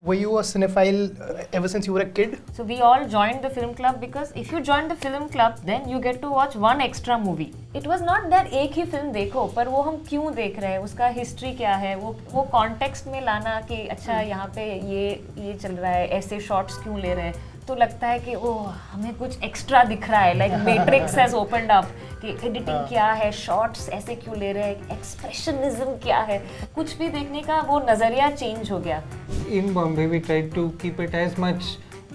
Were you a cinephile ever since you were a kid? So we all joined the film club because if you join the film club, then you get to watch one extra movie. It was not that एक ही film देखो, पर वो हम क्यों देख रहे हैं, उसका हिस्ट्री क्या है, वो कॉन्टेक्स्ट में लाना कि अच्छा यहाँ पे ये चल रहा है, ऐसे शॉट्स क्यों ले रहे हैं, तो लगता है कि ओह हमें कुछ एक्स्ट्रा दिख रहा है, like matrix has opened up कि एडिटिंग क्या है, शॉट्स ऐसे क्यों ले रहे हैं, एक्सप्रेशनिज्म क्या है, कुछ भी देखने का वो नजरिया चेंज हो गया. In Bombay we tried to keep it as much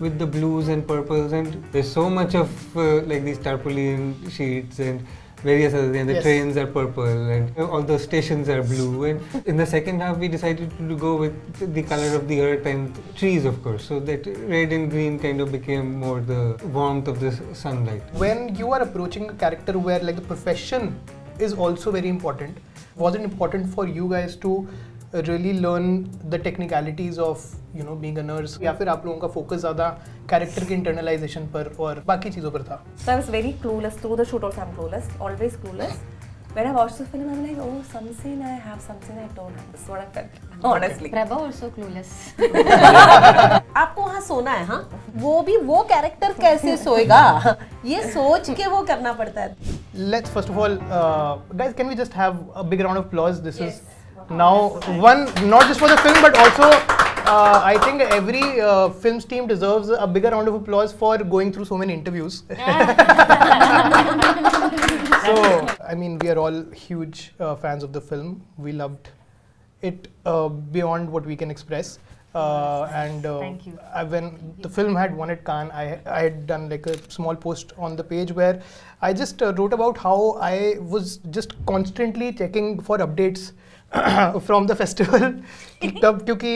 with the blues and purples, and there's so much of like these tarpaulin sheets and various other things. The Yes. trains are purple and all the stations are blue, and in the second half we decided to go with the color of the earth and trees, of course, so that red and green kind of became more the warmth of the sunlight. When you are approaching a character where like the profession is also very important, was it important for you guys to really learn the technicalities of being a nurse, या फिर आप लोगों का focus ज़्यादा character के internalisation पर और बाकी चीज़ों पर था? So I was very clueless through the shoot also. I'm clueless, always clueless. When I watched the film, I'm like, oh, some scene I have, some scene I don't have. This is what I felt, honestly. Prabha also clueless. आपको वहाँ सोना है, हाँ? वो भी वो character कैसे सोएगा? ये सोच के वो करना पड़ता है. Let's first of all, guys, can we just have a big round of applause? This is now one, not just for the film, but also I think every films team deserves a bigger round of applause for going through so many interviews. So, I mean, we are all huge fans of the film. We loved it beyond what we can express. And Thank you. When the film had won at Cannes, I had done like a small post on the page where I just wrote about how I was just constantly checking for updates from the festival. तब क्योंकि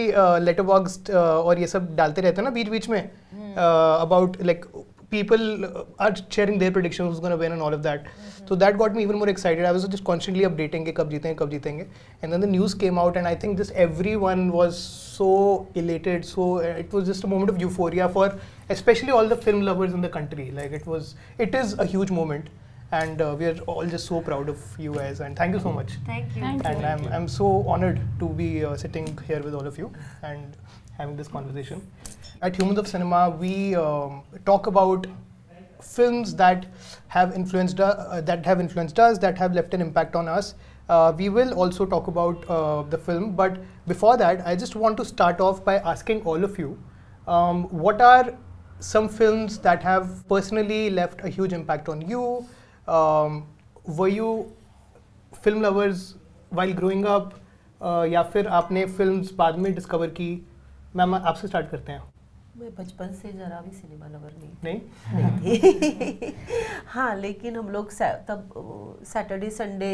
letterboxd और ये सब डालते रहते हैं ना बीच में about like people are sharing their predictions who's going to win and all of that. So that got me even more excited. I was just constantly updating कि कब जीतेंगे. And then the news came out and I think just everyone was so elated. So it was just a moment of euphoria for especially all the film lovers in the country. Like it is a huge moment. And we are all just so proud of you guys, and thank you so much. Thank you. And I'm so honored to be sitting here with all of you and having this conversation. At Humans of Cinema, we talk about films that have influenced us, that have left an impact on us. We will also talk about the film, but before that, I just want to start off by asking all of you, what are some films that have personally left a huge impact on you? Were you film lovers while growing up, या फिर आपने films बाद में discover की? Ma'am आपसे start करते हैं. मैं बचपन से जरा भी सिनेमा लवर नहीं थी. हाँ, लेकिन हम लोग तब सैटरडे संडे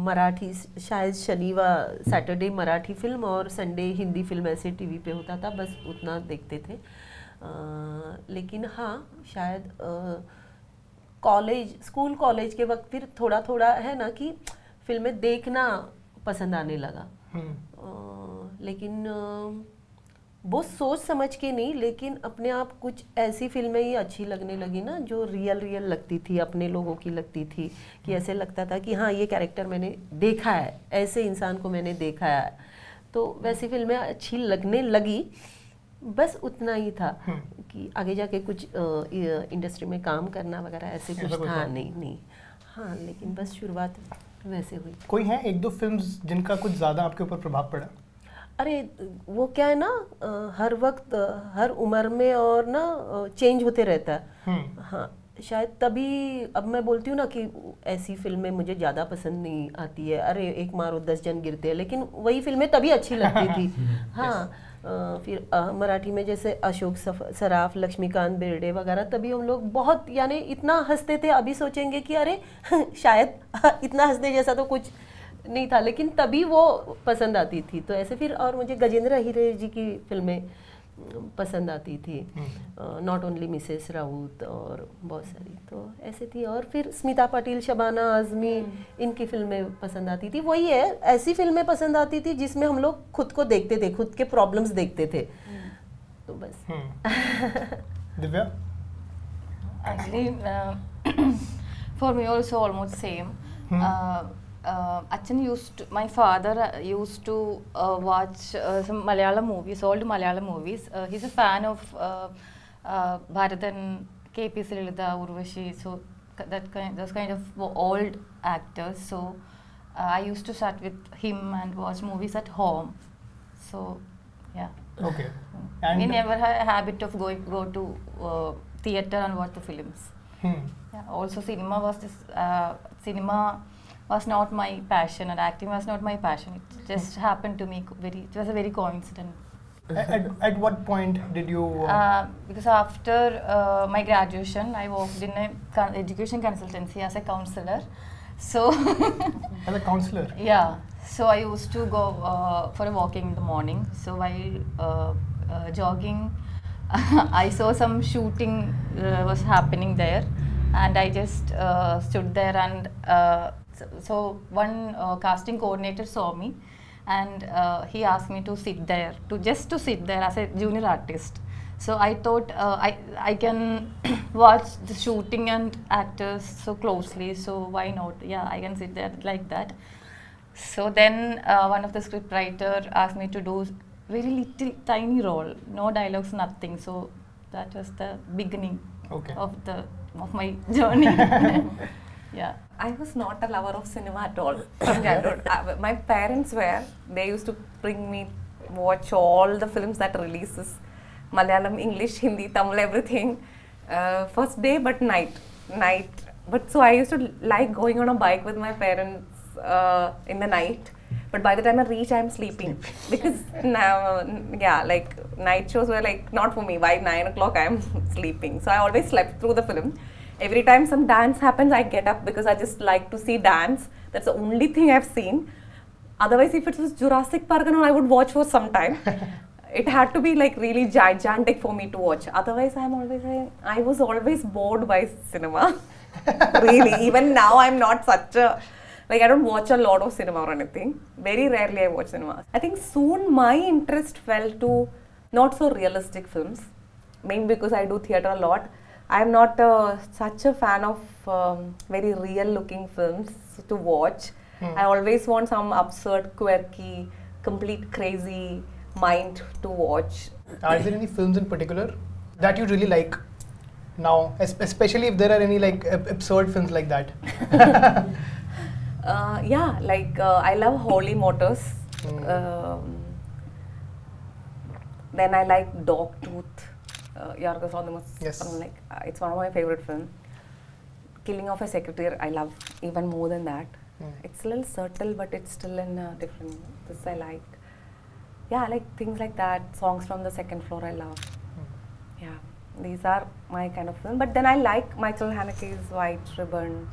मराठी, शायद शनिवार सैटरडे मराठी फिल्म और संडे हिंदी फिल्म ऐसे टीवी पे होता था, बस उतना देखते थे. लेकिन हाँ, शायद स्कूल कॉलेज के वक्त फिर थोड़ा है ना कि फिल्में देखना पसंद आने लगा. लेकिन वो सोच समझ के नहीं, लेकिन अपने आप कुछ ऐसी फिल्में ही अच्छी लगने लगी ना जो रियल लगती थी, अपने लोगों की लगती थी, कि ऐसे लगता था कि हाँ ये कैरेक्टर मैंने देखा है, ऐसे इंसान को मैंने देखा है, तो वैसी फिल्में अच्छी लगने लगी. बस उतना ही था कि आगे जाके कुछ इंडस्ट्री में काम करना वगैरह ऐसे कुछ था नहीं. हाँ, लेकिन बस शुरुआत वैसे हुई. कोई है एक दो फिल्म्स जिनका कुछ ज़्यादा आपके ऊपर प्रभाव पड़ा? अरे वो क्या है ना, हर वक्त हर उम्र में और ना चेंज होते रहता है. हाँ, शायद तभी अब मैं बोलती हूँ ना कि ऐसी फिल्में मुझे ज़्यादा पसंद नहीं आती है. अरे एक मारो 10 जन गिरते हैं, लेकिन वही फिल्में तभी अच्छी लगती थी. हाँ, फिर मराठी में जैसे अशोक सराफ, लक्ष्मीकांत बेर्डे वगैरह, तभी हम लोग बहुत यानी इतना हंसते थे. अभी सोचेंगे कि अरे शायद इतना हंसने जैसा तो कुछ नहीं था, लेकिन तभी वो पसंद आती थी. तो ऐसे फिर और मुझे गजेंद्र हिरे जी की फिल्में पसंद आती थी, नॉट ओनली मिसेस राउत और बहुत सारी तो ऐसे थी. और फिर स्मिता पाटिल, शबाना आजमी, इनकी फिल्में पसंद आती थी. वही है, ऐसी फिल्में पसंद आती थी जिसमें हम लोग खुद को देखते थे, खुद के प्रॉब्लम्स देखते थे. तो बस. Divya? Actually, for me also almost same. my father used to watch some Malayalam movies, old Malayalam movies. He's a fan of Bharathan, K.P. Srilitha, Urvashi, so those kind of old actors. So I used to sit with him and watch movies at home. So yeah. Okay. We never had a habit of go to theatre and watch the films. Yeah, also cinema was not my passion, and acting was not my passion. It just happened to me it was a very coincidence. At what point did you? Because after my graduation, I worked in a education consultancy as a counselor. So As a counselor? Yeah. So I used to go for a walking in the morning. So while jogging, I saw some shooting was happening there, and I just stood there, and so one casting coordinator saw me, and he asked me to sit there, to sit there as a junior artist. So I thought I can watch the shooting and actors so closely, so why not? Yeah, I can sit there like that. So then one of the script writer asked me to do very little tiny role, no dialogues, nothing. So that was the beginning of my journey. Yeah. I was not a lover of cinema at all from childhood. My parents were. They used to bring me watch all the films that releases, Malayalam, English, Hindi, Tamil, everything. First day, but night. But so I used to like going on a bike with my parents in the night. But by the time I reach, I'm sleeping. Because like night shows were like not for me. By 9 o'clock, I'm sleeping. So I always slept through the film. Every time some dance happens, I get up because I just like to see dance. That's the only thing I've seen. Otherwise, if it was Jurassic Park and all, I would watch for some time. It had to be like really gigantic for me to watch. Otherwise, I was always bored by cinema. Really, even now I'm not such a, like I don't watch a lot of cinema or anything. Very rarely I watch cinema. I think soon my interest fell to not so realistic films. Maybe because I do theatre a lot. I'm not such a fan of very real looking films to watch. I always want some absurd, quirky, complete crazy mind to watch. Are there any films in particular that you really like now, especially if there are any like absurd films like that? Yeah, like I love Holy Motors. Then I like Dogtooth. Yorgos Lanthimos. Yes. Like it's one of my favorite films. Killing of a Secretary, I love even more than that. It's a little subtle, but it's still in a different. This I like. Yeah, I like things like that. Songs from the Second Floor, I love. Yeah, these are my kind of film. But then I like Michael Haneke's White Ribbon.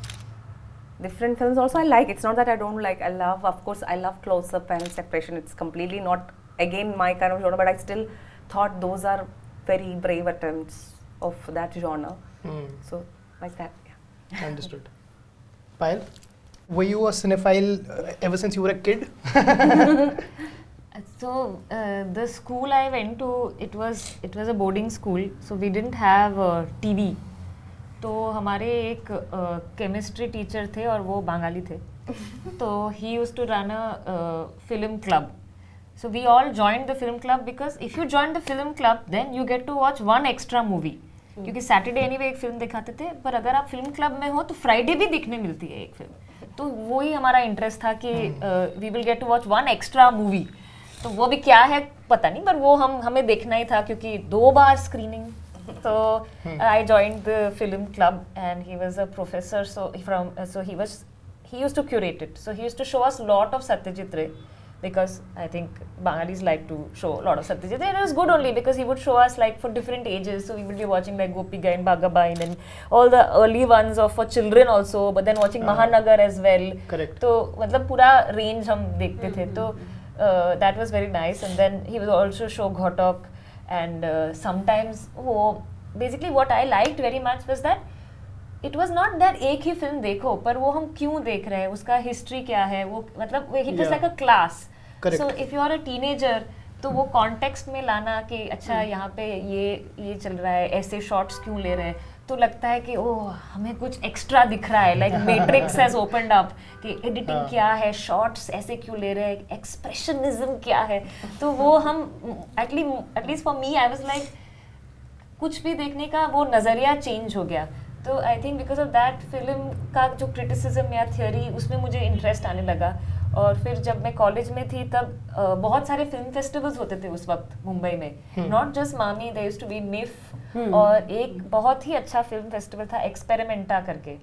Different films also I like. It's not that I don't like. I love, of course, I love Close Up and Separation. It's completely not again my kind of genre, but I still thought those are very brave attempts of that genre. So like that, yeah. Understood. Payal, were you a cinephile ever since you were a kid? So the school I went to, it was a boarding school, so we didn't have TV. तो हमारे एक chemistry teacher थे और वो बंगाली थे. तो he used to run a film club. So we all joined the film club because if you join the film club, then you get to watch one extra movie. क्योंकि Saturday anyway एक film दिखाते थे, पर अगर आप film club में हो तो फ्राइडे भी दिखने मिलती है एक फिल्म. तो वही हमारा इंटरेस्ट था कि we will get to watch one extra movie. तो वो भी क्या है पता नहीं, पर वो हमें देखना ही था क्योंकि 2 बार screening. So I joined the film club, and he was a professor. He used to curate it. So he used to show us a lot of Satyajit Ray, because I think Bangalis like to show a lot of Satyajit Ray. And it was good only because he would show us like for different ages. So we would be watching like Gopi Gain, Bhagabain, and all the early ones of for children also. But then watching Mahanagar as well. Correct. So मतलब पूरा range हम देखते थे. तो that was very nice. And then he would also show Ghotok. And sometimes, basically what I liked very much was that it was not that एक ही film देखो, पर वो हम क्यों देख रहे हैं, उसका history क्या है, वो मतलब it was like a class. Correct. So if you are a teenager, तो वो कॉन्टेक्स्ट में लाना कि अच्छा यहाँ पे ये चल रहा है, ऐसे शॉट्स क्यों ले रहे हैं, तो लगता है कि ओह हमें कुछ एक्स्ट्रा दिख रहा है, like matrix has opened up कि एडिटिंग क्या है, शॉट्स ऐसे क्यों ले रहे हैं, एक्सप्रेशनिज्म क्या है. तो वो हम at least for me I was like कुछ भी देखने का वो नज़रिया चेंज हो गया. तो I think because of that film का जो क्रिटिसिज्म या थियोरी उसमें मुझे इंटरेस्ट आने लगा. और फिर जब मैं कॉलेज में थी तब बहुत सारे फिल्म फेस्टिवल्स होते थे उस वक्त मुंबई में, नॉट जस्ट मामी, there used to be MIFF, और एक बहुत ही अच्छा फिल्म फेस्टिवल था एक्सपेरिमेंटा करके.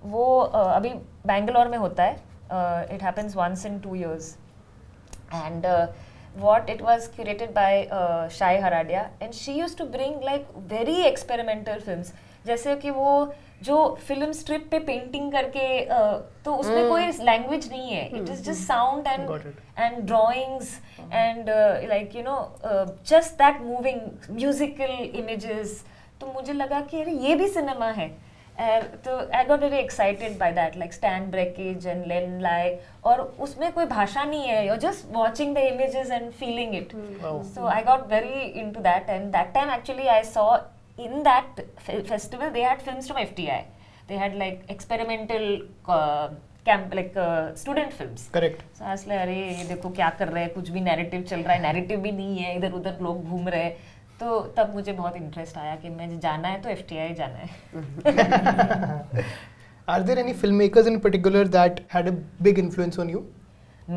वो अभी बैंगलोर में होता है, it happens once in 2 years, and what it was curated by Shai Haradia, and she used to bring like very experimental films. जैसे कि वो जो फिल्म स्ट्रिप पे पेंटिंग करके तो उसमें कोई लैंग्वेज नहीं है, it is just sound and drawings and like you know just that moving musical images. तो मुझे लगा कि अरे ये भी सिनेमा है. तो I got very excited by that, like Stan Brakhage and Len Lye, और उसमें कोई भाषा नहीं है, you're just watching the images and feeling it. So I got very into that, and that time actually I saw in that festival they had films from FTI. They had like experimental camp, like student films. Correct. So I was like अरे ये देखो क्या कर रहे हैं, कुछ भी narrative चल रहा है, नैरेटिव भी नहीं है, इधर उधर लोग घूम रहे हैं. तो तब मुझे बहुत इंटरेस्ट आया कि मैं जाना है तो FTI जाना है. Are there any filmmakers in particular that had a big influence on you?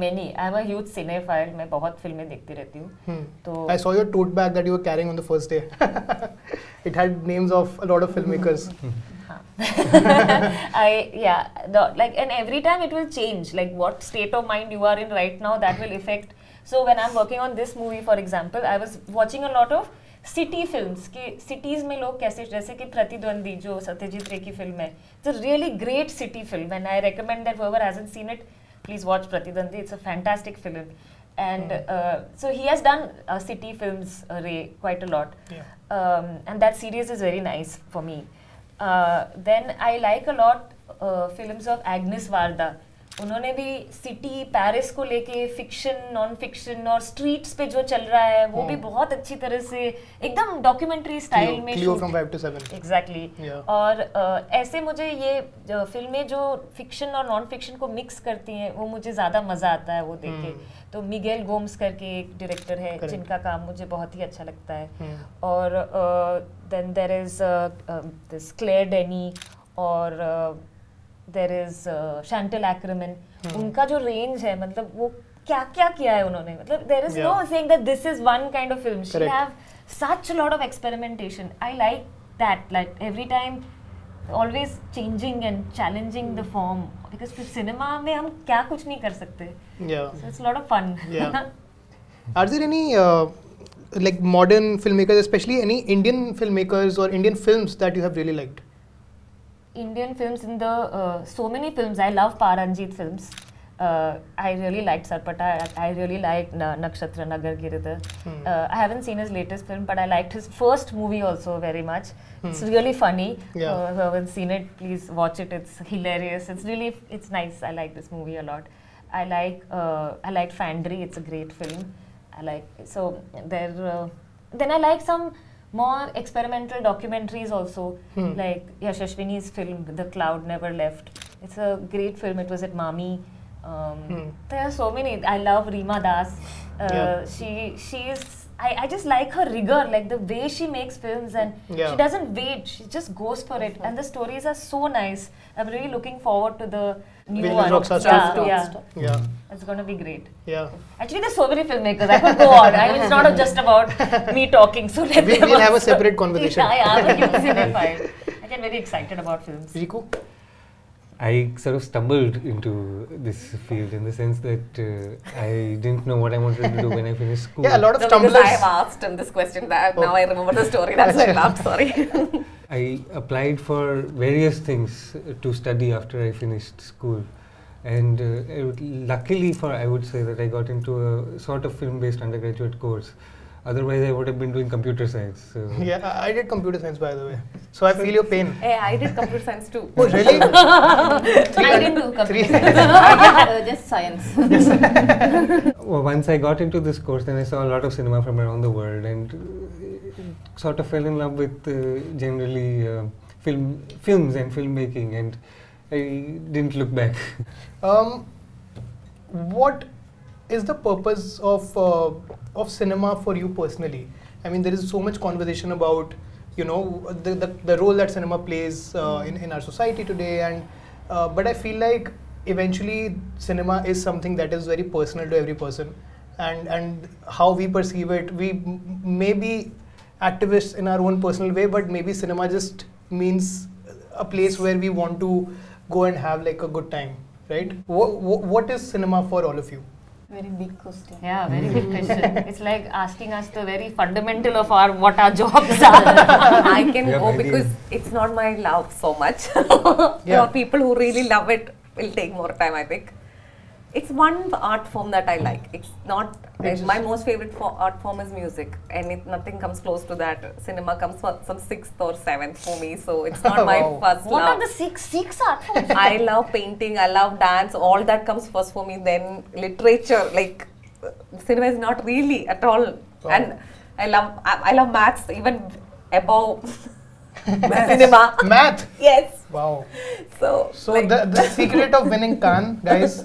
Many. I'm a huge cinephile. मैं बहुत फिल्में देखती रहती हूँ. तो I saw your tote bag that you were carrying on the first day. It had names of a lot of filmmakers. Like, and every time it will change. Like what state of mind you are in right now, that will affect. So when I'm working on this movie, for example, I was watching a lot of city films कि cities में लोग कैसे, जैसे कि प्रतिद्वंदी जो सत्यजीत रे की फिल्म है, it's a really great city film and I recommend that whoever hasn't seen it, please watch Pratidwandi. It's a fantastic film, and so he has done city films, Ray, quite a lot, and that series is very nice for me. Then I like a lot films of Agnes Varda. उन्होंने भी city Paris को लेके fiction, non fiction और streets पे जो चल रहा है वो भी बहुत अच्छी तरह से एकदम डॉक्यूमेंट्री स्टाइल में Cleo from 5 to 7. एग्जैक्टली. और ऐसे मुझे ये फिल्में जो फिक्शन और नॉन फिक्शन को मिक्स करती हैं वो मुझे ज़्यादा मज़ा आता है वो देख के. तो मिगेल गोम्स करके एक डायरेक्टर है जिनका काम मुझे बहुत ही अच्छा लगता है. और then there is this Claire Denis, और देयर इज शैंटेल एक्रमन. उनका जो रेंज है, मतलब वो क्या क्या किया है उन्होंने, मतलब there is no saying that this is one kind of film. She have such a lot of experimentation. I like that, like every time always changing and challenging the form, because फिर cinema में हम क्या कुछ नहीं कर सकते. So it's a lot of fun. Are there any like modern filmmakers, especially any Indian filmmakers or Indian films that you have really liked? Indian films in the so many films. I love Paranjit films. I really liked Sarpata. I really liked Nakshatra Nagar Giridhar. I haven't seen his latest film, but I liked his first movie also very much. It's really funny. Who haven't seen it, please watch it. It's hilarious. It's nice. I like this movie a lot. I liked Fandry. It's a great film. Then I like some more experimental documentaries also, like Yashashwini's film The Cloud Never Left. It's a great film. It was at Mami. There are so many. I love Reema Das. She is. I just like her rigor, like the way she makes films, and she doesn't wait. She just goes for it, and the stories are so nice. I'm really looking forward to the new one. It's gonna be great. Actually, there's so many filmmakers. I could go on. I mean, it's not just about me talking. So we'll have a separate conversation. I'm a huge cinephile. I get very excited about films. Riku? I sort of stumbled into this field in the sense that I didn't know what I wanted to do when I finished school. Yeah, a lot of stumblers. Because I have asked him this question. Now I remember the story. That's why I laughed. Sorry. I applied for various things to study after I finished school, and luckily I would say that I got into a sort of film-based undergraduate course Otherwise, I would have been doing computer science. So. Yeah, I did computer science, by the way. So I feel your pain. Hey, I did computer science too. Oh, really? I didn't do computer science. Just science. Well, once I got into this course, then I saw a lot of cinema from around the world and sort of fell in love with generally films and filmmaking, and I didn't look back. What is the purpose of cinema for you personally? I mean, there is so much conversation about, you know, the role that cinema plays in our society today, and but I feel like eventually cinema is something that is very personal to every person, and how we perceive it. We may be activists in our own personal way, but maybe cinema just means a place where we want to go and have like a good time, right? What is cinema for all of you? Very big question. Yeah, very big question. It's like asking us the very fundamental of what our jobs are. I can Yeah, go maybe. because it's not my love so much. There Yeah. are people who really love it will take more time, I think. It's one art form that I like. It's not my most favorite art form is music, and nothing comes close to that. Cinema comes for some 6th or 7th for me, so it's not my Wow. first What love. are the six art forms? I love painting, I love dance, all that comes first for me, then literature. Like cinema is not really at all. Wow. And I love maths even above cinema. Math. Yes. Wow. So like, the secret of winning Cannes, guys,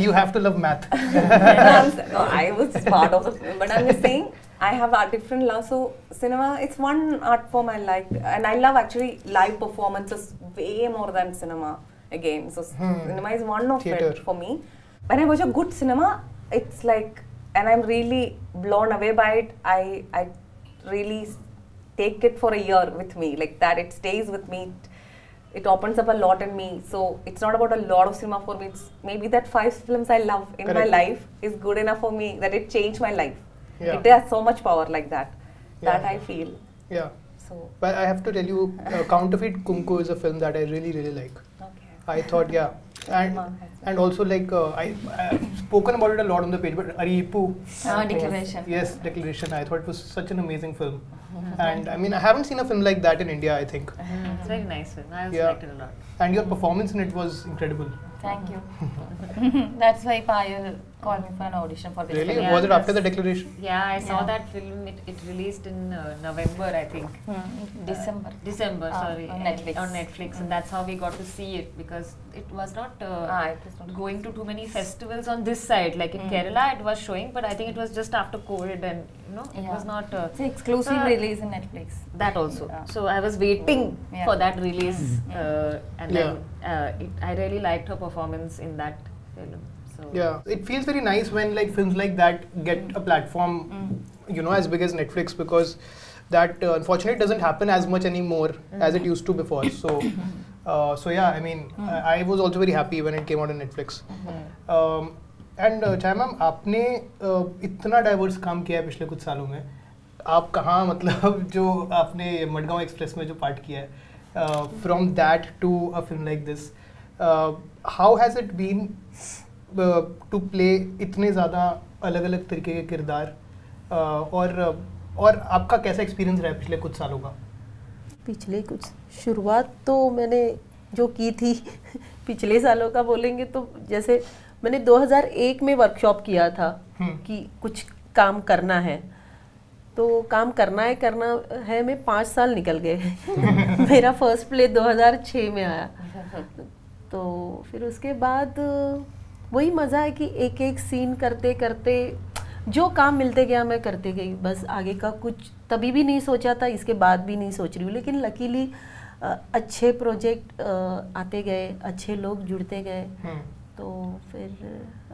you have to love math. no, I was just part of the film, but I'm just saying I have a different love. So cinema, it's one art form I like, and I love actually live performances way more than cinema again. So cinema is one of Theatre. it for me. When I watch a good cinema, it's like, and I'm really blown away by it. I really take it for a year with me, like that. It stays with me. It opens up a lot in me. So it's not about a lot of cinema for me. It's maybe that 5 films I love in my Correct. life is good enough for me that it changed my life. Yeah. It has so much power like that. That Yeah. I feel. Yeah. So But I have to tell you, Counterfeit Kumku is a film that I really, really like. okay. I thought, yeah. And also like, I've spoken about it a lot on the page, but Aripu, Declaration. yes, Declaration, I thought it was such an amazing film. And I mean, I haven't seen a film like that in India, I think. It's very nice film. I also Yeah. liked it a lot. And your performance in it was incredible. Thank you. That's why Payal called me for an audition for this Really? film. Yeah, Was it after the that's- Declaration? Yeah, I saw Yeah. that film. It released in November, I think. December. December, Ah, sorry. on Netflix. On Netflix, and that's how we got to see it, because it was not It was not going to too many festivals on this side. Like in Kerala, it was showing, but I think it was just after COVID, and it was not. It's an exclusive Uh, release in Netflix. That also. Yeah. So I was waiting Yeah. for that release, and Yeah. then I really liked her performance in that film. So Yeah, it feels very nice when like films like that get a platform, as big as Netflix, because that unfortunately doesn't happen as much anymore as it used to before. So yeah, I mean, I was also very happy when it came out on Netflix. And Chaya ma'am, आपने इतना diverse काम किया है पिछले कुछ सालों में. आप कहाँ मतलब जो आपने मडगांव एक्सप्रेस में जो पार्ट किया है, from that to a film like this, how has it been to play इतने ज़्यादा अलग अलग तरीके के किरदार, और आपका कैसा एक्सपीरियंस रहा है पिछले कुछ सालों का? पिछले कुछ शुरुआत तो मैंने जो की थी पिछले सालों का बोलेंगे तो जैसे मैंने 2001 में वर्कशॉप किया था कि कुछ काम करना है, तो काम करना है में 5 साल निकल गए. मेरा फर्स्ट प्ले 2006 में आया, तो फिर उसके बाद वही मज़ा है कि एक एक सीन करते करते जो काम मिलते गया मैं करते गई. बस आगे का कुछ तभी भी नहीं सोचा था, इसके बाद भी नहीं सोच रही हूँ, लेकिन लकीली अच्छे प्रोजेक्ट आते गए, अच्छे लोग जुड़ते गए, तो फिर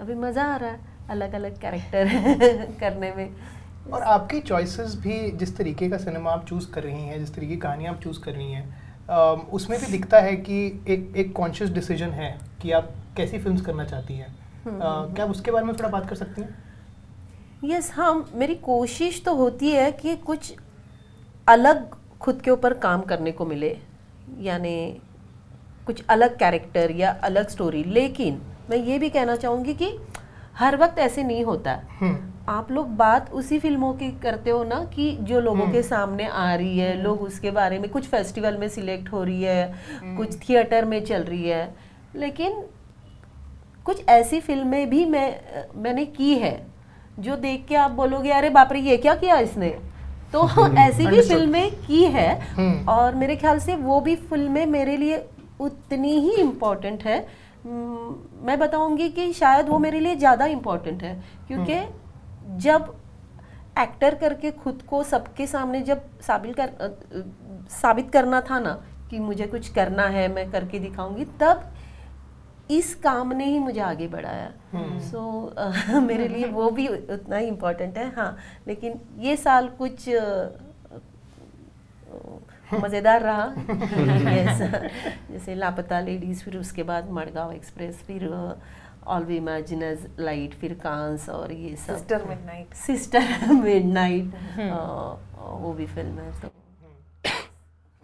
अभी मज़ा आ रहा है अलग अलग कैरेक्टर करने में. और आपकी चॉइसेस भी, जिस तरीके का सिनेमा आप चूज़ कर रही हैं, जिस तरीके की कहानी आप चूज़ कर रही हैं, उसमें भी दिखता है कि एक कॉन्शियस डिसीजन है कि आप कैसी फिल्म्स करना चाहती हैं. क्या आप उसके बारे में थोड़ा बात कर सकती हैं? यस, हाँ, मेरी कोशिश तो होती है कि कुछ अलग खुद के ऊपर काम करने को मिले, यानी कुछ अलग कैरेक्टर या अलग स्टोरी. लेकिन मैं ये भी कहना चाहूँगी कि हर वक्त ऐसे नहीं होता है। आप लोग बात उसी फिल्मों की करते हो ना कि जो लोगों के सामने आ रही है, लोग उसके बारे में, कुछ फेस्टिवल में सिलेक्ट हो रही है, कुछ थिएटर में चल रही है, लेकिन कुछ ऐसी फिल्में भी मैंने की है जो देख के आप बोलोगे अरे बाप रे ये क्या किया इसने, तो ऐसी भी फिल्में की है। और मेरे ख्याल से वो भी फिल्में मेरे लिए उतनी ही इम्पोर्टेंट है। मैं बताऊंगी कि शायद वो मेरे लिए ज़्यादा इम्पोर्टेंट है, क्योंकि जब एक्टर करके खुद को सबके सामने जब साबित करना था ना कि मुझे कुछ करना है, मैं करके दिखाऊंगी, तब इस काम ने ही मुझे आगे बढ़ाया। सो मेरे लिए वो भी उतना ही इम्पोर्टेंट है। हाँ, लेकिन ये साल कुछ मज़ेदार रहा। yes, जैसे लापता लेडीज़, फिर उसके बाद मडगांव एक्सप्रेस, फिर all we imagine as light, फिर कांस और ये सब, सिस्टर मिडनाइट, वो भी फिल्म है। तो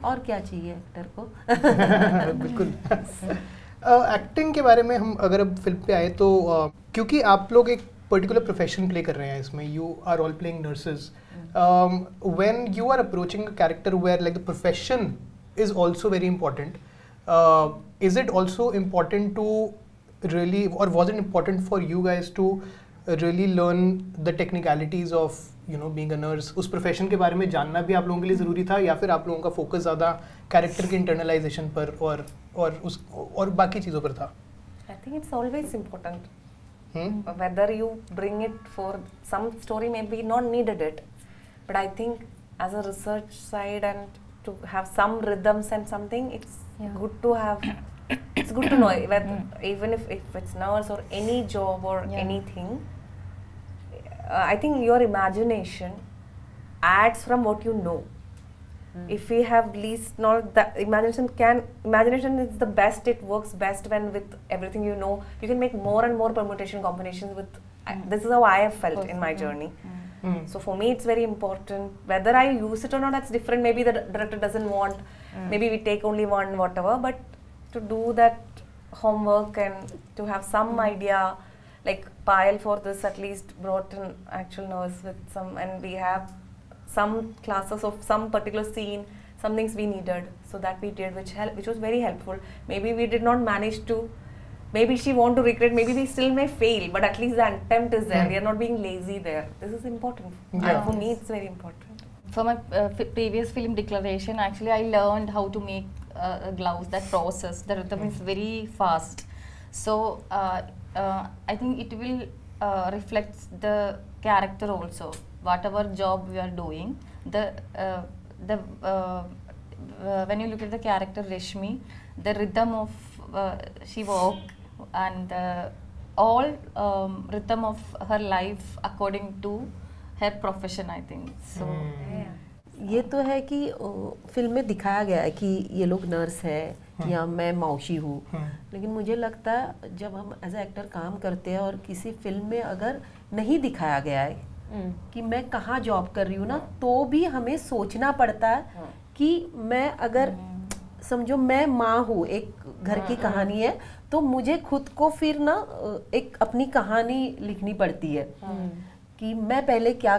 और क्या चाहिए एक्टर को। बिल्कुल। एक्टिंग के बारे में हम अगर अब फिल्म पे आए तो क्योंकि आप लोग एक पर्टिकुलर प्रोफेशन प्ले कर रहे हैं इसमें, you are all playing nurses, when you are approaching a character where like the profession is also very important, is it also important to really, or was it important for you guys to really learn the technicalities of being a nurse? उस profession के बारे में जानना भी आप लोगों के लिए ज़रूरी था, या फिर आप लोगों का फोकस ज़्यादा कैरेक्टर के इंटरनलाइजेशन पर और बाकी चीज़ों पर था? I think it's always important. Whether you bring it for some story, maybe not needed it, but I think as a research side and to have some rhythms and something, it's good to have. It's good to know whether, even if it's nurse or any job or anything, I think your imagination adds from what you know. If we have least knowledge, the imagination is the best, it works best when with everything you know, you can make more and more permutation combinations with, this is how I have felt in my journey. So for me it's very important, whether I use it or not, that's different, maybe the director doesn't want, maybe we take only one, whatever, but to do that homework and to have some idea, like Payal for this at least brought an actual nurse with some, and we have some classes of some particular scene, some things we needed, so that we did, which was very helpful. Maybe we did not manage to, maybe she want to recreate, maybe we still may fail, but at least the attempt is there. We are not being lazy there. This is important. For me it's very important. For my previous film Declaration, actually I learned how to make gloves, that process, the rhythm is very fast. So I think it will reflect the character also. Whatever job we are doing, when you look at the character Rashmi, the rhythm of she walk and all rhythm of her life according to her profession, I think. So ये तो है कि film में दिखाया गया है कि ये लोग नर्स है या मैं मौसी हूँ, लेकिन मुझे लगता है जब हम एज ए एक्टर काम करते हैं और किसी फिल्म में अगर नहीं दिखाया गया है कि मैं कहाँ जॉब कर रही हूँ ना, तो भी हमें सोचना पड़ता है कि मैं अगर समझो मैं माँ हूँ, एक घर की कहानी है, तो मुझे खुद को फिर ना एक अपनी कहानी लिखनी पड़ती है कि मैं पहले क्या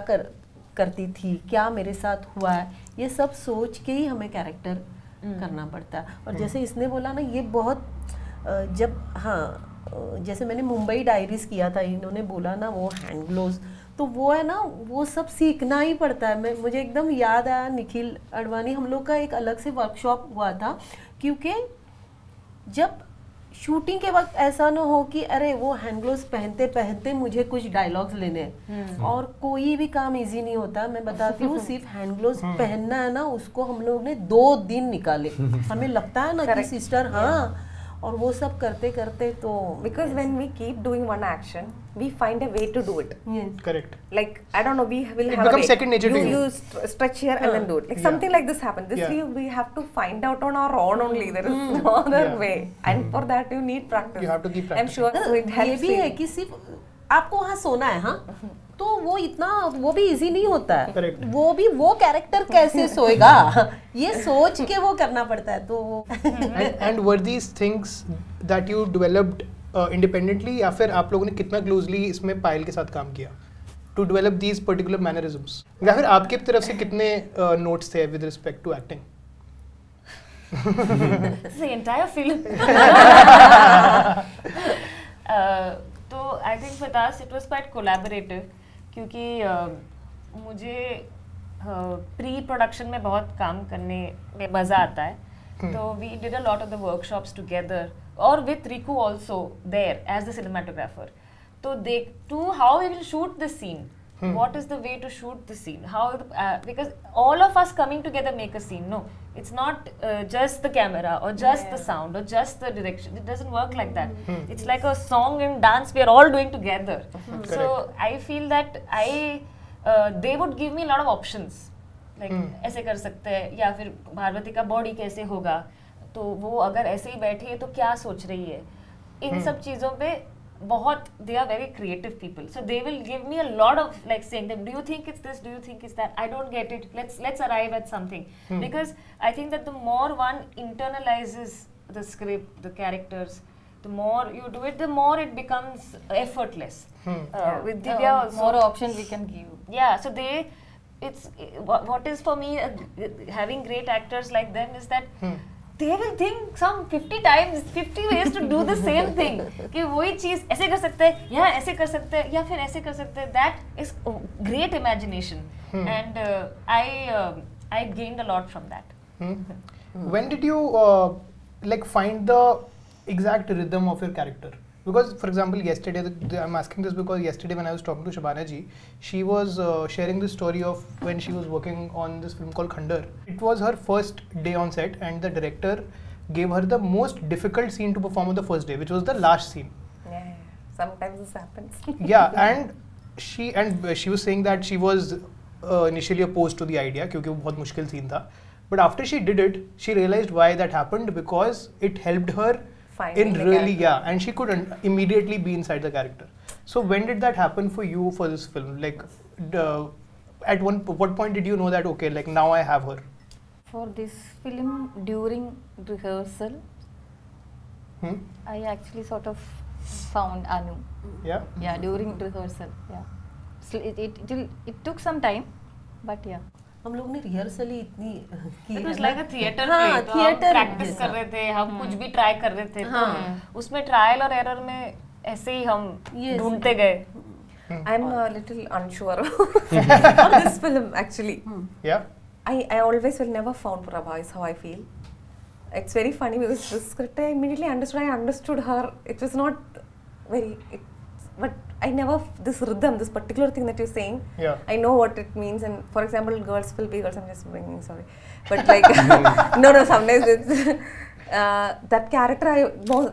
करती थी, क्या मेरे साथ हुआ है, ये सब सोच के ही हमें कैरेक्टर करना पड़ता है। और जैसे इसने बोला ना, ये बहुत जब जैसे मैंने मुंबई डायरीज किया था, इन्होंने बोला ना वो हैंड ग्लोव्स, तो वो है ना, वो सब सीखना ही पड़ता है। मुझे एकदम याद आया, निखिल अडवाणी हम लोग का एक अलग से वर्कशॉप हुआ था, क्योंकि जब शूटिंग के वक्त ऐसा ना हो कि अरे वो हैंड ग्लोव्स पहनते पहनते मुझे कुछ डायलॉग्स लेने हैं, और कोई भी काम इजी नहीं होता, मैं बताती हूँ। सिर्फ हैंड ग्लोव्स पहनना है ना, उसको हम लोग ने 2 दिन निकाले। हमें लगता है ना कि सिस्टर और वो सब करते करते तो because when we keep doing one action, we find a way to do it. Correct. Like I don't know, we will it have becomes second nature to you. You stretch here and then do it. Like something like this happened. This we have to find out on our own only. There is no other way, and for that you need practice. You have to keep practicing. I'm sure so it helps. ये भी है कि सिर्फ आपको वहाँ सोना है, हाँ, तो वो भी इजी नहीं होता है। Correct. वो कैरेक्टर कैसे सोएगा, ये सोच के वो करना पड़ता है। तो and were these things that you developed independently या फिर आप लोगों ने कितना क्लोजली इसमें पायल के साथ काम किया to develop these particular mannerisms, या फिर आपकी तरफ से कितने नोट्स थे with respect to acting? The entire film. तो I think for us it was quite collaborative क्योंकि मुझे प्री प्रोडक्शन में बहुत काम करने में मज़ा आता है. तो we did a lot of the workshops together और with Riku also there as the cinematographer. तो देख to how we will shoot this scene. What is the way to shoot the scene? How because all of us coming together make a scene. No, it's not just the camera or just the sound or just the direction. It doesn't work like that. It's like a song and dance we are all doing together. So I feel that they would give me a lot of options. Like ऐसे कर सकते हैं या फिर भारवती का body कैसे होगा, तो वो अगर ऐसे ही बैठी है तो क्या सोच रही है. इन सब चीज़ों पे बहुत they are very creative people, so they will give me a lot of like saying them, do you think it's this, do you think it's that, I don't get it, let's arrive at something. Because I think that the more one internalizes the script, the characters, the more you do it, the more it becomes effortless. With Divya also, more options we can give. Yeah, so it's what is for me having great actors like them is that they will think some 50 times, 50 ways to do the same thing. कि वही चीज़ ऐसे कर सकते हैं या ऐसे कर सकते हैं या फिर ऐसे कर सकते हैं. That is great imagination, and I gained a lot from that. When did you like find the exact rhythm of your character? Because for example, yesterday I'm asking this because yesterday when I was talking to Shabana ji, she was sharing the story of when she was working on this film called Khandar. It was her first day on set and the director gave her the most difficult scene to perform on the first day, which was the last scene. Yeah, sometimes this happens. Yeah, and she was saying that she was initially opposed to the idea क्योंकि वो बहुत मुश्किल scene था. But after she did it, she realized why that happened because it helped her Finding in the really character. and she could immediately be inside the character. So when did that happen for you for this film? Like at what point did you know that okay, like now I have her? For this film, during rehearsal, I actually sort of found Anu. Yeah. Yeah, during rehearsal. Yeah, so it took some time, but yeah. हम लोग ने rehearsal ही इतनी की It was है like ना। a theater हाँ, play. तो हम theater practice जैसा। कर रहे थे, हम कुछ भी try कर रहे थे. तो उसमें trial और error में ऐसे ही हम ढूंढते गए. I'm a little unsure of this film actually. Yeah. I always will never found Prabha is how I feel. It's very funny because the script I immediately understood. I understood her. It was not very, but I never this rhythm, this particular thing that you're saying. Yeah. I know what it means. And for example, girls will be girls. I'm just bringing sorry, but like no. Sometimes it's that character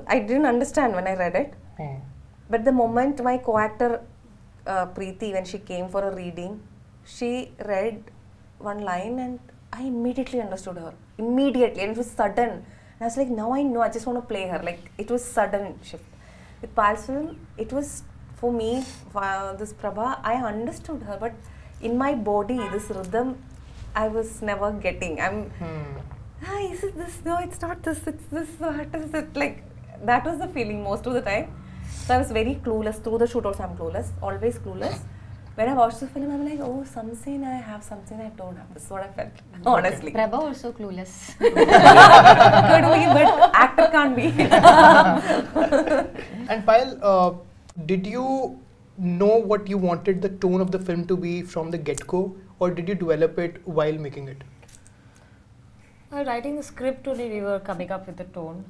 I didn't understand when I read it. But the moment my co-actor Preeti, when she came for a reading, she read one line and I immediately understood her. Immediately, and it was sudden. And I was like, now I know. I just want to play her. Like it was sudden shift. With Payal's film, it was for me. This Prabha, I understood her, but in my body, this rhythm, I was never getting. Is it this? No, it's not this. It's this. What is it? Like that was the feeling most of the time. So I was very clueless. Through the shoot also I'm clueless. Always clueless. When I watched the film, I'm like, oh, some scene I have, some scene I don't have. This is what I felt, honestly. Prabha also clueless. Could be, but actor can't be. And Payal, did you know what you wanted the tone of the film to be from the get-go, or did you develop it while making it? While writing the script only, we were coming up with the tone.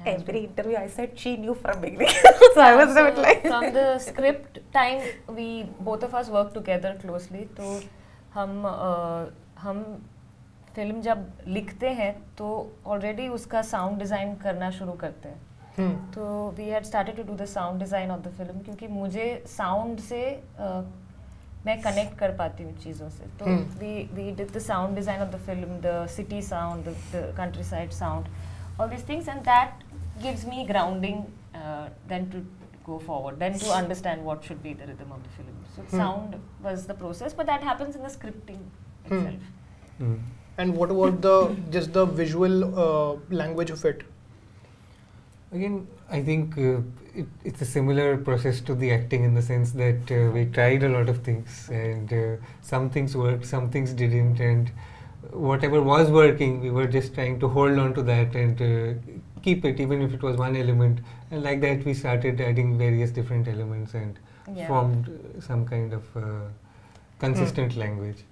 Every interview I said she knew from beginning. So I was a bit like. From the script time, we both of us worked together closely. तो हम film जब लिखते हैं तो already उसका sound design करना शुरू करते हैं. तो we had started to do the sound design of the film क्योंकि मुझे sound से मैं connect कर पाती हूँ चीज़ों से. तो we did the sound design of the film, the city sound, the countryside sound, all these things, and that gives me grounding then to go forward, then to understand what should be the rhythm of the film. So sound was the process, but that happens in the scripting itself. And what about just the visual language of it? Again, I think it's a similar process to the acting in the sense that we tried a lot of things, and some things worked, some things didn't, and whatever was working, we were just trying to hold on to that and keep it, even if it was one element. And like that, we started adding various different elements and formed some kind of consistent language.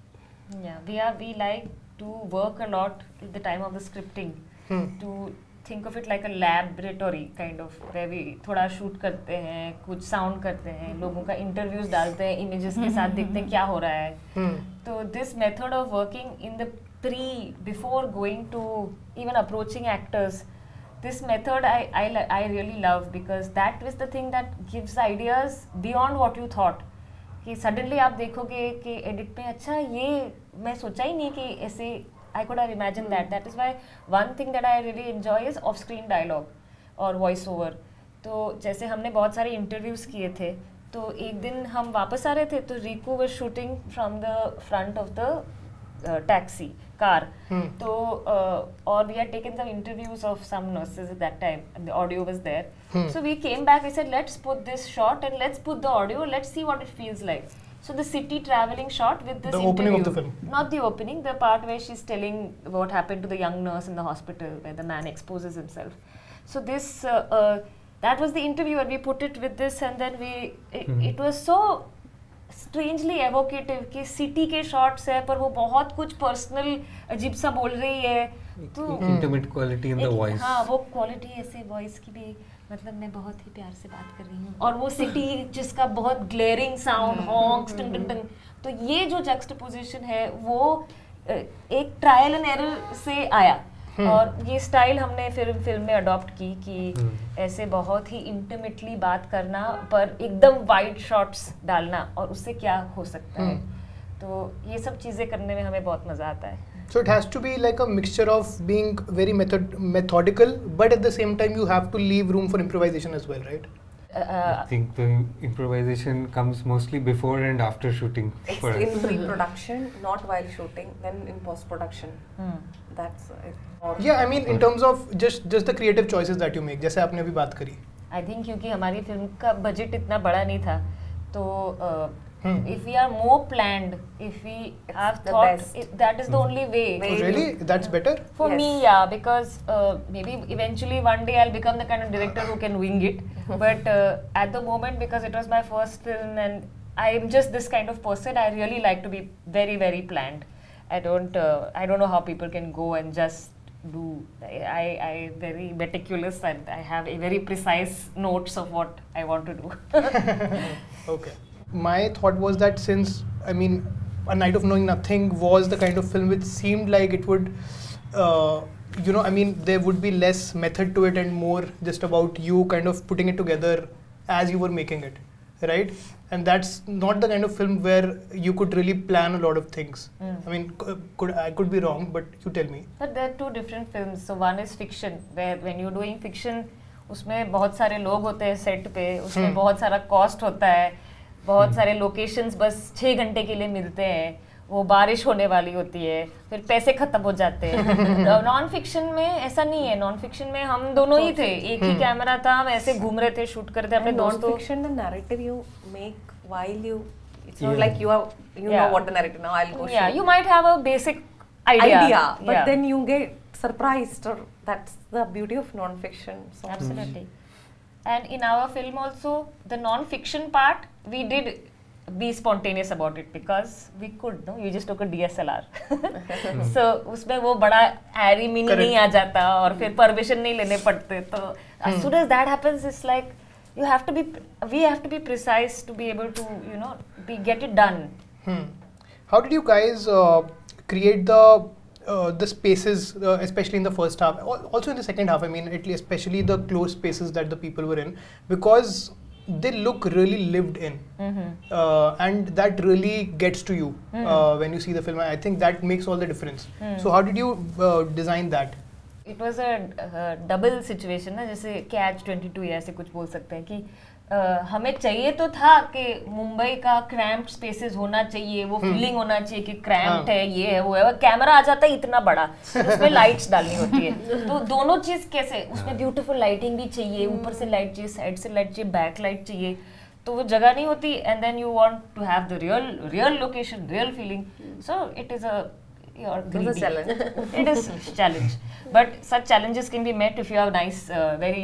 Yeah, we like to work a lot at the time of the scripting to think of it like a laboratory kind of, where we थोड़ा shoot करते हैं, कुछ sound करते हैं, लोगों का interviews डालते हैं, images के साथ देखते हैं क्या हो रहा है. तो this method of working in the before going to even approaching actors, this method I really love, because that was the thing that gives ideas beyond what you thought. कि suddenly आप देखोगे कि edit में अच्छा ये मैं सोचा ही नहीं कि ऐसे I could have imagined that. That is why one thing that I really enjoy is off-screen dialogue और voice over. तो जैसे हमने बहुत सारे interviews किए थे, तो एक दिन हम वापस आ रहे थे, तो Riku was shooting from the front of the taxi car. तो और we had taken some interviews of some nurses at that time, and the audio was there. So we came back. We said, let's put this shot and let's put the audio. Let's see what it feels like. So the city traveling shot with this interview. The opening of the film. Not the opening, the part where she's telling what happened to the young nurse in the hospital, where the man exposes himself. So this, that was the interview, and we put it with this, and then it was so strangely evocative कि city के shots है, पर वो बहुत कुछ personal अजीब सा बोल रही है. तो intimate quality in the voice. हाँ, वो quality ऐसे voice की भी, मतलब मैं बहुत ही प्यार से बात कर रही हूँ, और वो सिटी जिसका बहुत ग्लेयरिंग साउंड, हॉन्क्स, टंग टंग टंग. तो ये जो जक्सटापोजिशन है वो एक ट्रायल एंड एरर से आया, और ये स्टाइल हमने फिल्म में अडॉप्ट की कि ऐसे बहुत ही इंटीमेटली बात करना, पर एकदम वाइड शॉट्स डालना, और उससे क्या हो सकता है. तो ये सब चीज़ें करने में हमें बहुत मज़ा आता है. So it has to be like a mixture of being very methodical, but at the same time you have to leave room for improvisation as well, right? I think the improvisation comes mostly before and after shooting. It's in pre-production, not while shooting, then in post-production. That's it. Yeah, I mean in terms of just the creative choices that you make, जैसे आपने अभी बात करी. I think क्योंकि हमारी film का budget इतना बड़ा नहीं था, तो if we are more planned, if we have thought, that is the only way. Oh, really? That's better? For me, yeah, because maybe eventually one day I'll become the kind of director who can wing it. But at the moment, because it was my first film and I'm just this kind of person, I really like to be very, very planned. I don't know how people can go and just do. I very meticulous, and I have a very precise notes of what I want to do. Okay. My thought was that since, I mean, A Night of Knowing Nothing was the kind of film which seemed like it would, I mean, there would be less method to it and more just about you kind of putting it together as you were making it, right? And that's not the kind of film where you could really plan a lot of things. I mean, I could be wrong, but you tell me. But there are two different films. So one is fiction, where when you're doing fiction, उसमें बहुत सारे लोग होते हैं set पे, उसमें बहुत सारा कॉस्ट होता है, बहुत सारे लोकेशंस बस 6 घंटे के लिए मिलते हैं, वो बारिश होने वाली होती है, फिर पैसे खत्म हो जाते हैं. नॉन फिक्शन में ऐसा नहीं है. नॉन फिक्शन में हम दोनों ही थे, एक ही कैमरा था, हम ऐसे घूम रहे थे, शूट करते अपने दोस्तों. Non fiction the narrative you make while you, it's not like you know what the narrative now I'll go shoot. Yeah, you might have a basic idea, but then you get surprised, or that's the beauty of non fiction. So absolutely. And in our film also, the non-fiction part, we did be spontaneous about it because we could, no? You just took a DSLR. So उसमें वो बड़ा airy mini नहीं आ जाता और फिर permission नहीं लेने पड़ते. तो as soon as that happens, it's like we have to be precise to be able to, get it done. How did you guys create the spaces, especially in the first half, also in the second half, I mean, especially the closed spaces that the people were in, because they look really lived in, and that really gets to you when you see the film. I think that makes all the difference. So how did you design that? It was a double situation ना, जैसे catch 22 या ऐसे कुछ बोल सकते हैं कि हमें चाहिए तो था कि मुंबई का क्रैम्प स्पेसेस होना चाहिए, वो फीलिंग होना चाहिए कि क्रैम्प है, ये है वो है, कैमरा आ जाता है इतना बड़ा, उसमें लाइट्स डालनी होती है, तो दोनों चीज कैसे, उसमें ब्यूटीफुल लाइटिंग भी चाहिए, ऊपर से लाइट चाहिए, साइड से लाइट चाहिए, बैक लाइट चाहिए, तो वो जगह नहीं होती, and then you want to have the real location, real feeling, so it is a it is a challenge, but such challenges can be met if you have nice very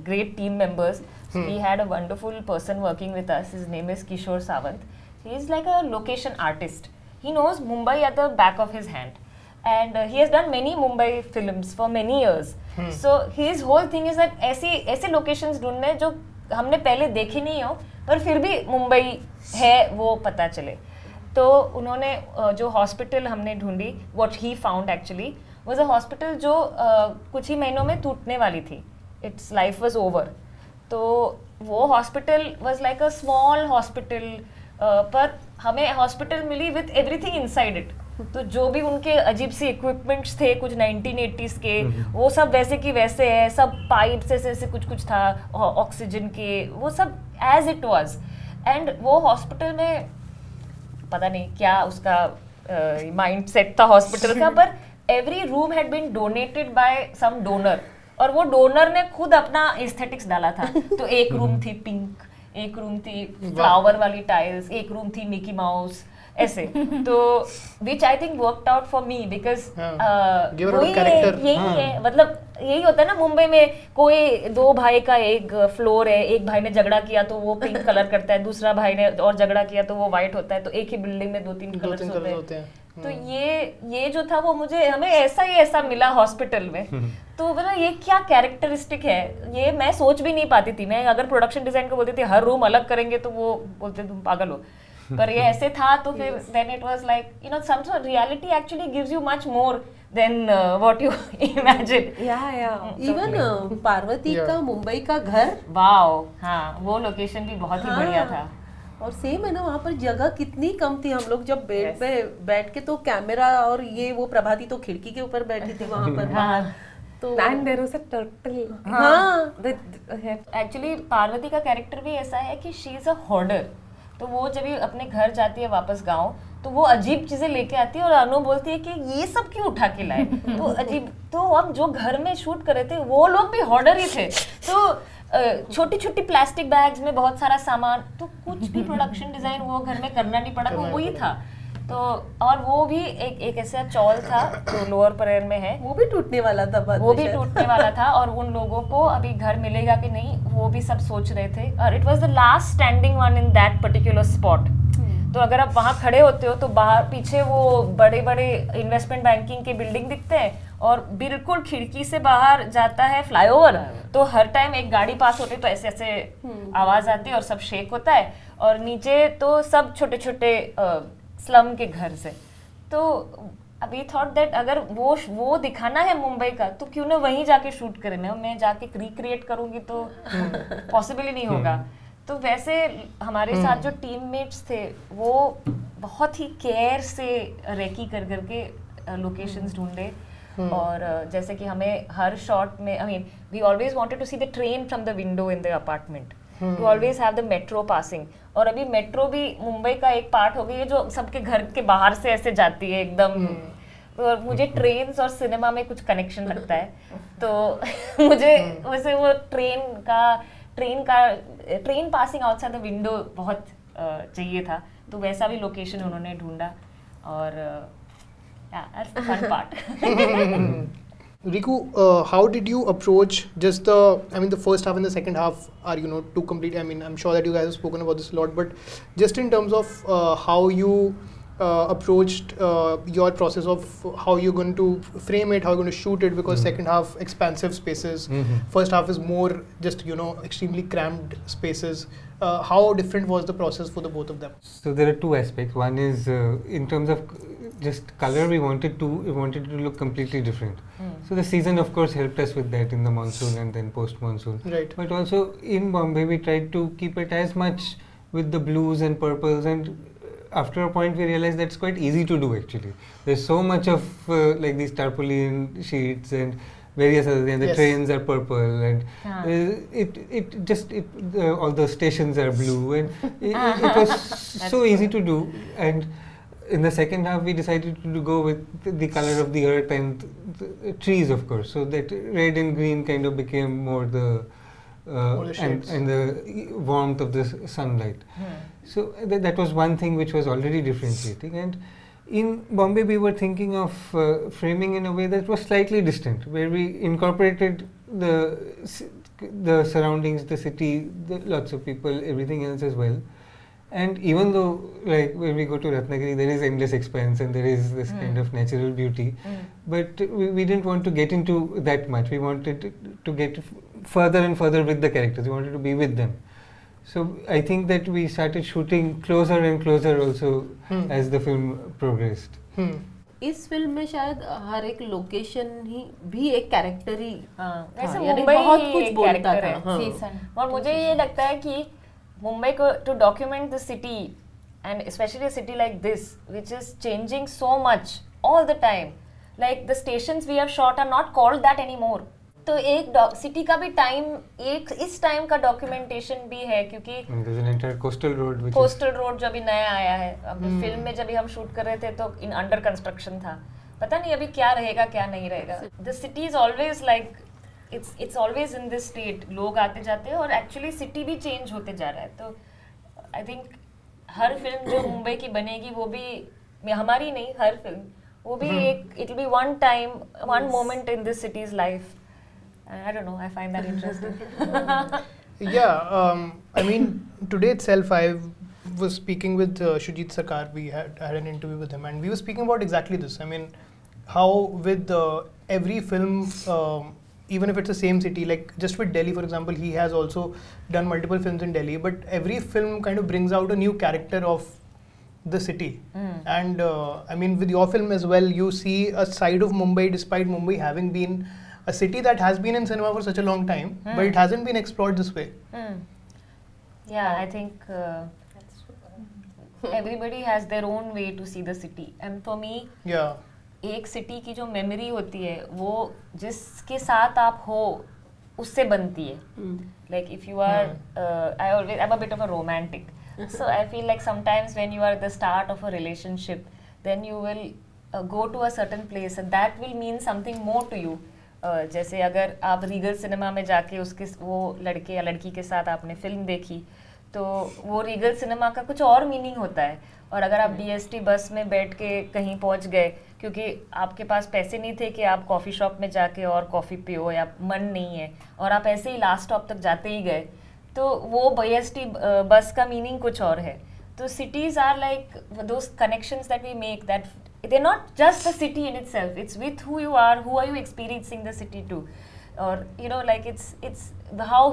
great team members. So we had a wonderful person working with us. His name is Kishore Sawant. He is like a location artist. He knows Mumbai at the back of his hand, and he has done many Mumbai films for many years. So his whole thing is that ऐसे locations ढूंढने जो हमने पहले देखे नहीं हो पर फिर भी मुंबई है वो पता चले. तो उन्होंने जो हॉस्पिटल हमने ढूंढी, what he found actually was a hospital जो कुछ ही महीनों में टूटने वाली थी, इट्स लाइफ वाज ओवर. तो वो hospital was like a small hospital, पर हमें हॉस्पिटल मिली विथ एवरीथिंग इनसाइड इट. तो जो भी उनके अजीब से इक्विपमेंट्स थे कुछ 1980s के, वो सब वैसे की वैसे है, सब पाइप्स ऐसे कुछ था, ऑक्सीजन के, वो सब एज इट वाज. एंड वो हॉस्पिटल में पता नहीं क्या उसका माइंड सेट था हॉस्पिटल का, पर every room had been donated by some donor, और वो डोनर ने खुद अपना एस्थेटिक्स डाला था. तो एक रूम थी पिंक, एक रूम थी फ्लावर वाली टाइल्स, एक रूम थी मिकी माउस, ऐसे. तो which I think worked out for me because यही है, मतलब यही होता है ना मुंबई में, कोई दो भाई का एक फ्लोर है, एक भाई ने झगड़ा किया तो वो पिंक कलर करता है, दूसरा भाई ने और झगड़ा किया तो वो व्हाइट होता है, तो एक ही बिल्डिंग में 2-3 कलर्स होते हैं. तो ये जो था वो हमें ऐसा मिला हॉस्पिटल में. तो बोला ये क्या कैरेक्टरिस्टिक है, ये मैं सोच भी नहीं पाती थी. मैं अगर प्रोडक्शन डिजाइन को बोलती थी हर रूम अलग करेंगे तो वो बोलते तुम पागल हो, पर ये ऐसे था. तो फिर then it was like you know some reality actually gives you much more than what you imagine. Even Parvati का मुंबई का घर, वाओ, हाँ वो लोकेशन भी बहुत ही बढ़िया था. और सेम है ना, वहाँ पर जगह कितनी कम थी. हम लोग जब बेड पे बैठ के, तो कैमरा और ये वो प्रभाती तो खिड़की के ऊपर बैठी थी वहाँ पर. हाँ. तो and there was a turtle. हाँ. एक्चुअली पार्वती का कैरेक्टर भी ऐसा है कि शी इज अ होर्डर. तो वो जब ये अपने घर जाती है वापस गांव, तो वो अजीब चीजें लेके आती है, और अनु बोलती है कि ये सब क्यों उठा के लाए. तो अजीब, तो हम जो घर में शूट कर रहे थे वो लोग भी होर्डर ही थे. तो छोटी छोटी प्लास्टिक बैग्स में बहुत सारा सामान, तो कुछ भी प्रोडक्शन डिजाइन वो घर में करना नहीं पड़ा, वो वही था. तो और वो भी एक ऐसा चौल था जो लोअर परेर में है, वो भी टूटने वाला था. वो भी टूटने वाला था, और उन लोगों को अभी घर मिलेगा कि नहीं वो भी सब सोच रहे थे. और it was the last standing one in that particular spot. तो अगर आप वहाँ खड़े होते हो तो बाहर पीछे वो बड़े बड़े इन्वेस्टमेंट बैंकिंग के बिल्डिंग दिखते हैं, और बिल्कुल खिड़की से बाहर जाता है फ्लाईओवर. तो हर टाइम एक गाड़ी पास होती है तो ऐसे ऐसे आवाज आती है और सब शेक होता है, और नीचे तो सब छोटे छोटे स्लम के घर से. तो वी थॉट दैट अगर वो दिखाना है मुंबई का, तो क्यों ना वहीं जाके शूट करें. मैं जाके रिक्रिएट करूंगी तो पॉसिबल ही नहीं होगा. तो वैसे हमारे साथ जो टीममेट्स थे वो बहुत ही केयर से रेकी कर करके लोकेशंस ढूंढे. और जैसे कि हमें हर शॉट में, I mean we always wanted to see the train from the window in the apartment, to always have the metro passing. और अभी मेट्रो भी मुंबई का एक पार्ट हो गई है जो सबके घर के बाहर से ऐसे जाती है एकदम. और मुझे ट्रेन्स और सिनेमा में कुछ कनेक्शन लगता है, तो मुझे वैसे वो train passing outside the window बहुत चाहिए था. तो वैसा भी लोकेशन उन्होंने ढूंढा, और that's the fun part. Riku, how did you approach just the first half and the second half are, two complete, I mean, I'm sure that you guys have spoken about this a lot, but just in terms of how you approached your process of how you're going to frame it, how you're going to shoot it, because second half expansive spaces, first half is more just, extremely cramped spaces. How different was the process for the both of them? So there are two aspects. One is in terms of just color, we wanted to look completely different. So the season of course helped us with that in the monsoon and then post monsoon. Right. But also in Bombay we tried to keep it as much with the blues and purples, and after a point we realized that's quite easy to do actually. There's so much of like these tarpaulin sheets and various other things. The Yes. trains are purple, and all the stations are blue, and it was so easy to do. And in the second half, we decided to go with the color of the earth and the trees, of course. So that red and green kind of became more the shades. and the warmth of the sunlight. So that was one thing which was already differentiating. And in Bombay, we were thinking of framing in a way that was slightly distant, where we incorporated the surroundings, the city, lots of people, everything else as well. And even though, like when we go to Ratnagiri, there is endless expanse and there is this kind of natural beauty, but we didn't want to get into that much. We wanted to get further and further with the characters. We wanted to be with them. So I think that we started shooting closer and closer also as the film progressed. इस film में शायद हर एक location ही भी एक character ही वैसे यानी मुंबई बहुत ही कुछ एक बोलता character था है, हाँ। Season. और मुझे ये लगता है कि मुंबई को to document the city and specially a city like this which is changing so much all the time, like the stations we have shot are not called that anymore. तो एक सिटी का भी टाइम, एक इस time का documentation भी है, क्योंकि There's an entire coastal road which coastal road जो अभी नया आया है, अब फिल्म में जब हम शूट कर रहे थे तो इन अंडर कंस्ट्रक्शन था, पता नहीं अभी क्या रहेगा क्या नहीं रहेगा. The city is always like it's always in this state. लोग आते जाते हैं और एक्चुअली सिटी भी चेंज होते जा रहा है. तो आई थिंक हर फिल्म जो मुंबई की बनेगी वो भी हमारी नहीं, हर फिल्म वो भी एक it will be one time, one moment in this cities life. I don't know, I find that interesting. Yeah, I mean, today itself I was speaking with Shujit Sarkar. We had an interview with him, and we were speaking about exactly this. I mean, how with every film, even if it's the same city, like just with Delhi, for example, he has also done multiple films in Delhi, but every film kind of brings out a new character of the city. And I mean, with your film as well, you see a side of Mumbai, despite Mumbai having been a city that has been in cinema for such a long time, but it hasn't been explored this way. Yeah, I think everybody has their own way to see the city, and for me, Yeah. एक city की जो memory होती है वो जिसके साथ आप हो उससे बनती है. Like if you are, I'm a bit of a romantic, so I feel like sometimes when you are at the start of a relationship, then you will go to a certain place and that will mean something more to you. जैसे अगर आप Regal cinema में जाके उसके वो लड़के या लड़की के साथ आपने फिल्म देखी तो वो रीगल सिनेमा का कुछ और मीनिंग होता है. और अगर आप DST बस में बैठ के कहीं पहुंच गए क्योंकि आपके पास पैसे नहीं थे कि आप कॉफ़ी शॉप में जाके और कॉफ़ी पियो, या मन नहीं है और आप ऐसे ही लास्ट स्टॉप तक जाते ही गए, तो वो DST बस का मीनिंग कुछ और है. तो cities are like those connections that we make, that they're not just the city in itself, it's with who you are, who are you experiencing the city to, or you know, like it's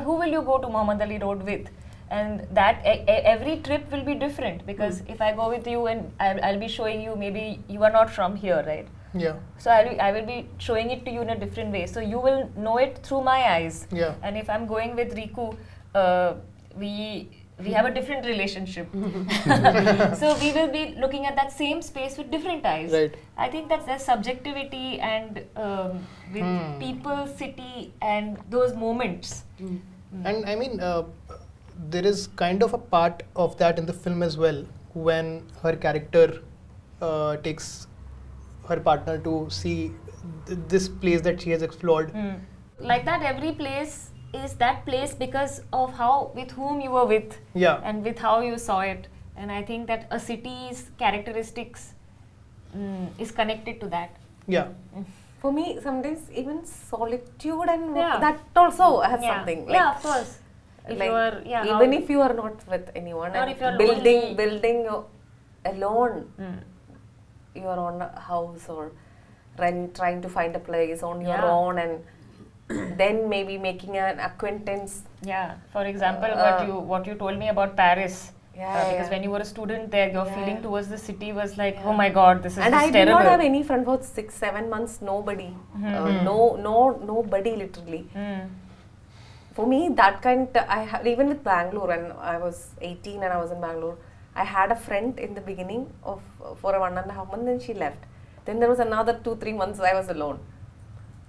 who will you go to Muhammad Ali Road with, and that every trip will be different, because if I go with you and I'll be showing you, maybe you are not from here, right? Yeah. So I will be showing it to you in a different way, so you will know it through my eyes. Yeah. And if I'm going with Riku, we have a different relationship. So we will be looking at that same space with different eyes. Right. I think that's the subjectivity, and with people, city, and those moments. And I mean, there is kind of a part of that in the film as well, when her character takes her partner to see this place that she has explored. Like that, every place is that place because of how, with whom you were with, Yeah. and with how you saw it. And I think that a city's characteristics is connected to that. Yeah. For me, sometimes even solitude and Yeah. that also has something. Like, Yeah, of course. If like you are, yeah, even if you are not with anyone, Or and if you are building alone your own house or trying to find a place on your Yeah. own, and then maybe making an acquaintance. Yeah, for example, what you told me about Paris. Because when you were a student there, your feeling towards the city was like, oh my God, this is And just I did terrible. not have any friend for 6-7 months. Nobody, nobody literally. For me, that kind, even with Bangalore, when I was 18 and I was in Bangalore, I had a friend in the beginning for a 1.5 months, then she left. Then there was another 2-3 months I was alone.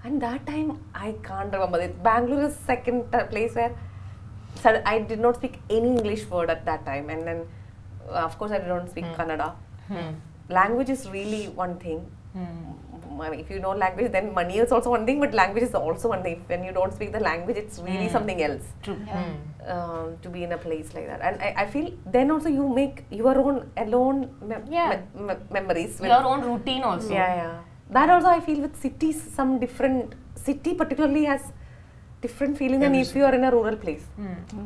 And that time I can't remember it. Bangalore is second place where I did not speak any English word at that time, and then of course I don't speak Kannada. Language is really one thing. I mean, if you know language, then money is also one thing, but language is also one thing. When you don't speak the language, it's really something else. True. To be in a place like that, and I feel then also you make your own alone memories. Your own routine also. Yeah. That also I feel with cities, some different city particularly has different feeling than if you are in a rural place.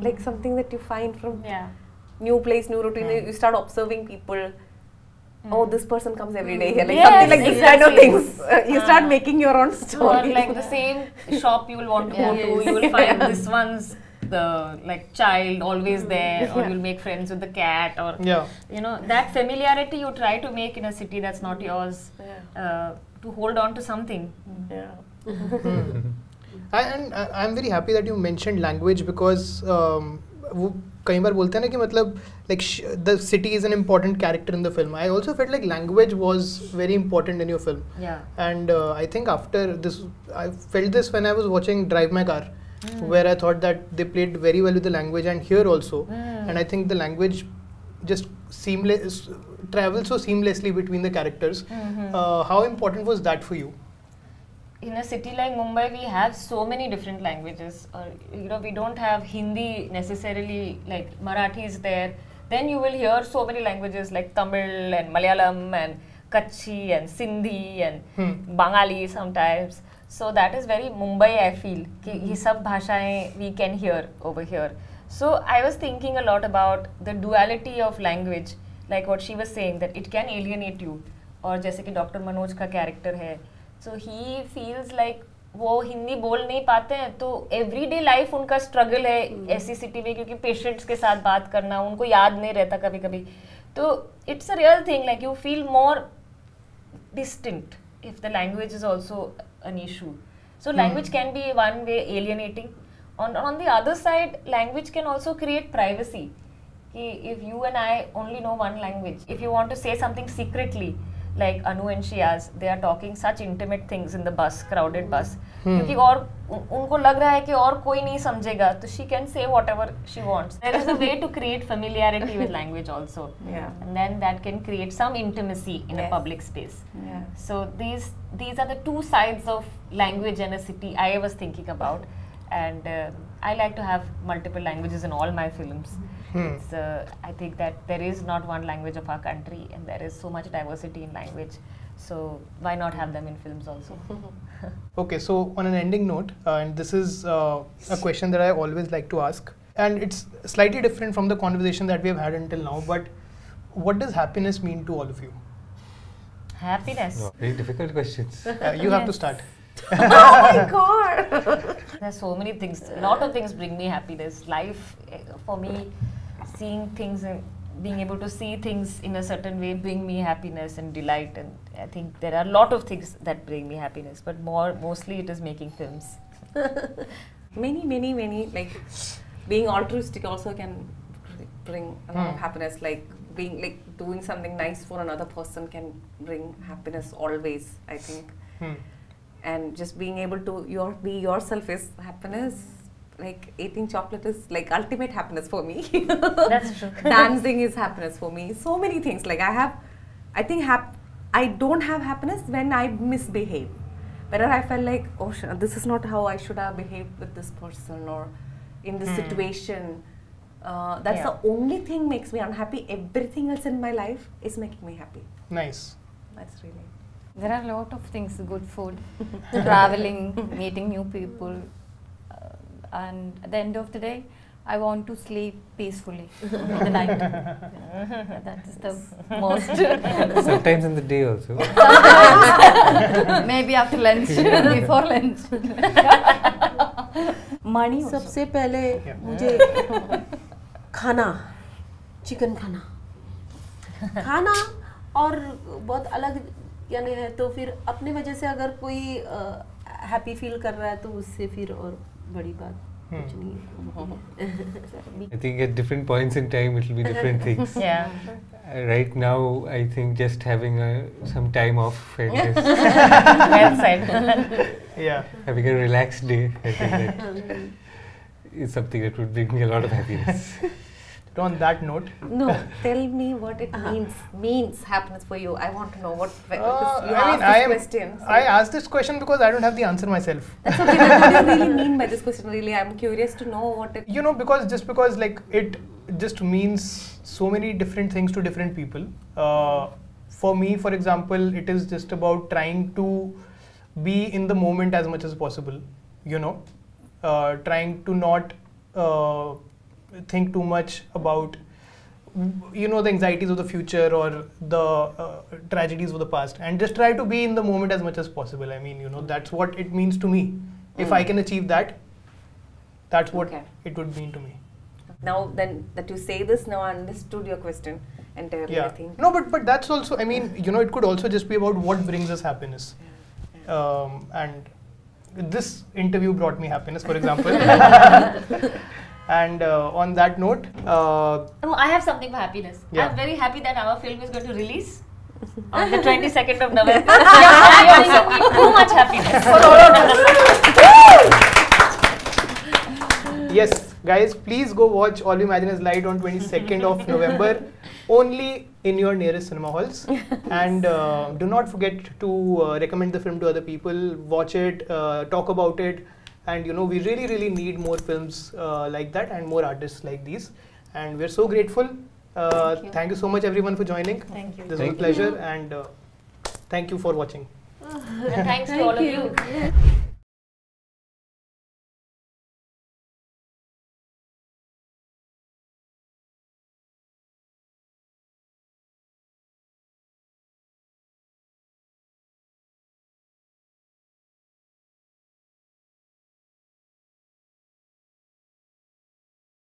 Like something that you find from new place, new routine. You start observing people. Oh, this person comes every day here. Like something like this kind of things. You start making your own story. Or like the same shop you will want to go to, you will find this one's the like child always there, or you'll make friends with the cat, or you know, that familiarity you try to make in a city that's not yours, to hold on to something. And I'm very happy that you mentioned language, because वो कई बार बोलते हैं ना कि मतलब like the city is an important character in the film. I also felt like language was very important in your film. And I think after this, I felt this when I was watching Drive My Car, where I thought that they played very well with the language, and here also. And I think the language just travels so seamlessly between the characters. How important was that for you? In a city like Mumbai, we have so many different languages. You know, we don't have Hindi necessarily, like Marathi is there. Then you will hear so many languages like Tamil and Malayalam and Kutchi and Sindhi and Bengali sometimes. So that is very Mumbai, I feel. Ye sab bhashaएं we can hear over here. So I was thinking a lot about the duality of language, like what she was saying, that it can alienate you. और जैसे कि doctor Manoj का character है, so he feels like वो हिंदी बोल नहीं पाते हैं, तो एवरीडे लाइफ उनका स्ट्रगल है ऐसी सिटी में, क्योंकि पेशेंट्स के साथ बात करना उनको याद नहीं रहता कभी कभी. तो it's a real thing, like you feel more distinct if the language is also an issue. So language can be one way alienating. On the other side, language can also create privacy. If you and I only know one language, if you want to say something secretly, like Anu and Shiaz, they are talking such intimate things in the bus, crowded bus. क्योंकि और उनको लग रहा है कि और कोई नहीं समझेगा, तो she can say whatever she wants. There is a way to create familiarity with language also, and then that can create some intimacy in a public space. So these are the two sides of language in a city I was thinking about, and I like to have multiple languages in all my films. It's, I think that there is not one language of our country, and there is so much diversity in language. So why not have them in films also? Okay, so on an ending note, and this is a question that I always like to ask, and it's slightly different from the conversation that we have had until now, but what does happiness mean to all of you? Happiness? No, very difficult questions. You have to start. Oh my god! There's so many things, a lot of things bring me happiness. Life, for me, seeing things and being able to see things in a certain way bring me happiness and delight, and I think there are a lot of things that bring me happiness, but mostly it is making films. many, like being altruistic also can bring a lot of happiness, like being like doing something nice for another person can bring happiness always, I think. And just being able to be yourself is happiness. Like eating chocolate is like ultimate happiness for me. That's true. Dancing is happiness for me. So many things. Like I think I don't have happiness when I misbehave. Whenever I felt like, oh, this is not how I should have behaved with this person or in this situation. That's the only thing makes me unhappy. Everything else in my life is making me happy. Nice. That's really. There are a lot of things, good food, traveling, meeting new people. And at the end of the day, I want to sleep peacefully in the night. That is the most. Sometimes in the day also. Maybe after lunch, before lunch. Money also. सबसे पहले मुझे खाना, chicken खाना और बहुत अलग यानी है, तो फिर अपने वजह से अगर कोई हैप्पी फील कर रहा है तो उससे फिर और बड़ी बात कुछ नहीं। I think at different points in time it will be different things. Yeah. Right now, I think just having some time off and just Well said. Yeah. having a relaxed day, I think that is something that would bring me a lot of happiness. So on that note, No, tell me what it means happiness for you. I want to know what because you I mean, asked this question. So I asked this question because I don't have the answer myself. that's okay. What do you really mean by this question? Really, I'm curious to know what it. You know, because like it just means so many different things to different people. For me, for example, it is just about trying to be in the moment as much as possible. You know, trying to not think too much about the anxieties of the future or the tragedies of the past, and just try to be in the moment as much as possible. I mean, that's what it means to me. If I can achieve that, that's what Okay. it would mean to me. Now, then that you say this, now I understood your question entirely. I Yeah. think. No, but that's also, I mean, it could also just be about what brings us happiness. And this interview brought me happiness, for example. And on that note, Oh, I have something for happiness. Yeah. I'm very happy that our film is going to release on the 22nd of November. You're giving me too much happiness. yes, guys, please go watch All We Imagine Is Light on 22nd of November, only in your nearest cinema halls. And do not forget to recommend the film to other people, watch it, talk about it. And we really, really need more films like that and more artists like these. And we're so grateful. Thank you so much, everyone, for joining. Thank you. This was a pleasure, and thank you for watching. And thanks to all of you.